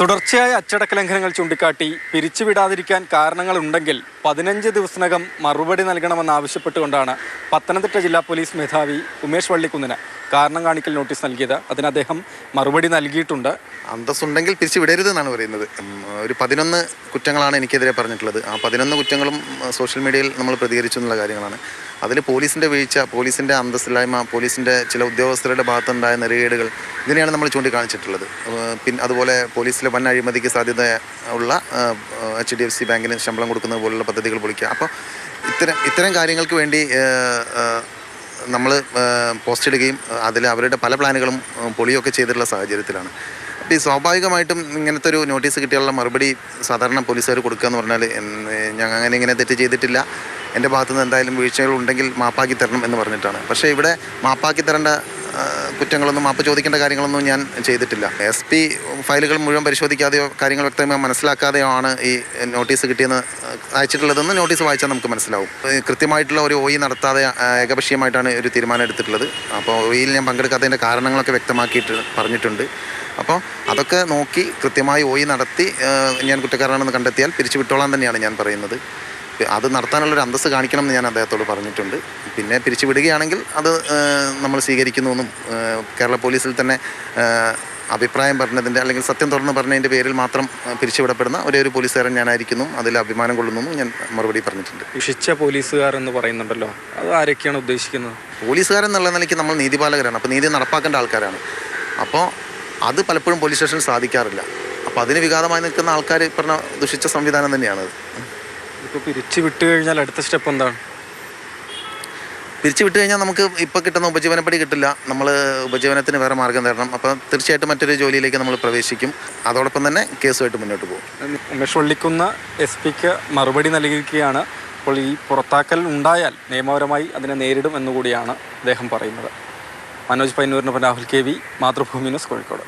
തുടർച്ചയായ അച്ചടക്ക ലംഘനങ്ങൾ ചൂണ്ടിക്കാട്ടി പിരിച്ചുവിടാതിരിക്കാൻ കാരണങ്ങളുണ്ടെങ്കിൽ 15 ദിവസത്തിനകം മറുപടി നൽകണമെന്നാവശ്യപ്പെട്ടുകൊണ്ടാണ് പത്തനംതിട്ട ജില്ലാ പോലീസ് മേധാവി ഉമേഷ് വള്ളിക്കുന്നിന് കാരണം കാണിക്കൽ നോട്ടീസ് നൽകിയത്. അതിന് അദ്ദേഹം മറുപടി നൽകിയിട്ടുണ്ട്. അന്തസ്സുണ്ടെങ്കിൽ പിരിച്ചു വിടരുതെന്നാണ് പറയുന്നത്. ഒരു 11 കുറ്റങ്ങളാണ് എനിക്കെതിരെ പറഞ്ഞിട്ടുള്ളത്. ആ 11 കുറ്റങ്ങളും സോഷ്യൽ മീഡിയയിൽ നമ്മൾ പ്രതികരിച്ചു എന്നുള്ള കാര്യങ്ങളാണ്. അതിൽ പോലീസിൻ്റെ വീഴ്ച, പോലീസിൻ്റെ അന്തസ്സില്ലായ്മ, പോലീസിൻ്റെ ചില ഉദ്യോഗസ്ഥരുടെ ഭാഗത്തുണ്ടായ നെറുകേടുകൾ, ഇതിനെയാണ് നമ്മൾ ചൂണ്ടിക്കാണിച്ചിട്ടുള്ളത്. പിന്നെ അതുപോലെ പോലീസിലെ വൻ അഴിമതിക്ക് സാധ്യത ഉള്ള HDFC ബാങ്കിന് ശമ്പളം കൊടുക്കുന്നത് പോലുള്ള പദ്ധതികൾ പൊളിക്കുക. അപ്പോൾ ഇത്തരം കാര്യങ്ങൾക്ക് വേണ്ടി നമ്മൾ പോസ്റ്റ് ഇടുകയും അതിൽ അവരുടെ പല പ്ലാനുകളും പൊളിയൊക്കെ ചെയ്തിട്ടുള്ള സാഹചര്യത്തിലാണ്. അപ്പോൾ ഈ സ്വാഭാവികമായിട്ടും ഇങ്ങനത്തെ ഒരു നോട്ടീസ് കിട്ടിയുള്ള മറുപടി സാധാരണ പോലീസുകാർ കൊടുക്കുക എന്ന് പറഞ്ഞാൽ ഞങ്ങൾ ഇങ്ങനെ തെറ്റ് ചെയ്തിട്ടില്ല, എൻ്റെ ഭാഗത്തുനിന്ന് എന്തായാലും വീഴ്ചകൾ ഉണ്ടെങ്കിൽ മാപ്പാക്കി തരണം എന്ന് പറഞ്ഞിട്ടാണ്. പക്ഷേ ഇവിടെ മാപ്പാക്കി തരേണ്ട കുറ്റങ്ങളൊന്നും, മാപ്പ് ചോദിക്കേണ്ട കാര്യങ്ങളൊന്നും ഞാൻ ചെയ്തിട്ടില്ല. SP ഫയലുകൾ മുഴുവൻ പരിശോധിക്കാതെയോ കാര്യങ്ങൾ വ്യക്തമായി മനസ്സിലാക്കാതെയോ ആണ് ഈ നോട്ടീസ് കിട്ടിയെന്ന് അയച്ചിട്ടുള്ളതെന്ന് നോട്ടീസ് വായിച്ചാൽ നമുക്ക് മനസ്സിലാവും. കൃത്യമായിട്ടുള്ള ഒരു OE നടത്താതെ ഏകപക്ഷീയമായിട്ടാണ് ഒരു തീരുമാനം എടുത്തിട്ടുള്ളത്. അപ്പോൾ OEയിൽ ഞാൻ പങ്കെടുക്കാത്തതിൻ്റെ കാരണങ്ങളൊക്കെ വ്യക്തമാക്കിയിട്ട് പറഞ്ഞിട്ടുണ്ട്. അപ്പോൾ അതൊക്കെ നോക്കി കൃത്യമായി OE നടത്തി ഞാൻ കുറ്റക്കാരനാണെന്ന് കണ്ടെത്തിയാൽ പിരിച്ചു വിട്ടോളാൻ തന്നെയാണ് ഞാൻ പറയുന്നത്. അത് നടത്താനുള്ളൊരു അന്തസ്സ് കാണിക്കണം എന്ന് ഞാൻ അദ്ദേഹത്തോട് പറഞ്ഞിട്ടുണ്ട്. പിന്നെ പിരിച്ചു വിടുകയാണെങ്കിൽ അത് നമ്മൾ സ്വീകരിക്കുന്നുവെന്നും കേരള പോലീസിൽ തന്നെ അഭിപ്രായം പറഞ്ഞതിൻ്റെ അല്ലെങ്കിൽ സത്യം തുറന്ന് പറഞ്ഞതിൻ്റെ പേരിൽ മാത്രം പിരിച്ചുവിടപ്പെടുന്ന ഒരു പോലീസുകാരൻ ഞാനായിരിക്കുന്നു, അതിൽ അഭിമാനം കൊള്ളുന്നു ഞാൻ മറുപടി പറഞ്ഞിട്ടുണ്ട്. ശിക്ഷ പോലീസുകാർ എന്ന് പറയുന്നുണ്ടല്ലോ, അത് ആരൊക്കെയാണ് ഉദ്ദേശിക്കുന്നത്? പോലീസുകാരൻ എന്നുള്ള നിലയ്ക്ക് നമ്മൾ നീതിപാലകരാണ്. അപ്പോൾ നീതി നടപ്പാക്കേണ്ട ആൾക്കാരാണ്. അപ്പോൾ അത് പലപ്പോഴും പോലീസ് സ്റ്റേഷനിൽ സാധിക്കാറില്ല. അപ്പോൾ അതിന് വിഘാതമായി നിൽക്കുന്ന ആൾക്കാർ പറഞ്ഞ ദുഷിച്ച സംവിധാനം തന്നെയാണത്. ഇപ്പോൾ പിരിച്ചു വിട്ട് കഴിഞ്ഞാൽ അടുത്ത സ്റ്റെപ്പ് എന്താണ്? പിരിച്ചു വിട്ട് കഴിഞ്ഞാൽ നമുക്ക് ഇപ്പോൾ കിട്ടുന്ന ഉപജീവനപ്പടി കിട്ടില്ല. നമ്മൾ ഉപജീവനത്തിന് വേറെ മാർഗം തരണം. അപ്പോൾ തീർച്ചയായിട്ടും മറ്റൊരു ജോലിയിലേക്ക് നമ്മൾ പ്രവേശിക്കും. അതോടൊപ്പം തന്നെ കേസുമായിട്ട് മുന്നോട്ട് പോകും. ഉമേഷ് വള്ളിക്കുന്ന് SP-ക്ക് മറുപടി നൽകിയിരിക്കുകയാണ്. അപ്പോൾ ഈ പുറത്താക്കൽ ഉണ്ടായാൽ നിയമപരമായി അതിനെ നേരിടും എന്നുകൂടിയാണ് അദ്ദേഹം പറയുന്നത്. മനോജ് പൈനൂരിനൊപ്പം രാഹുൽ KV, മാതൃഭൂമി ന്യൂസ്, കോഴിക്കോട്.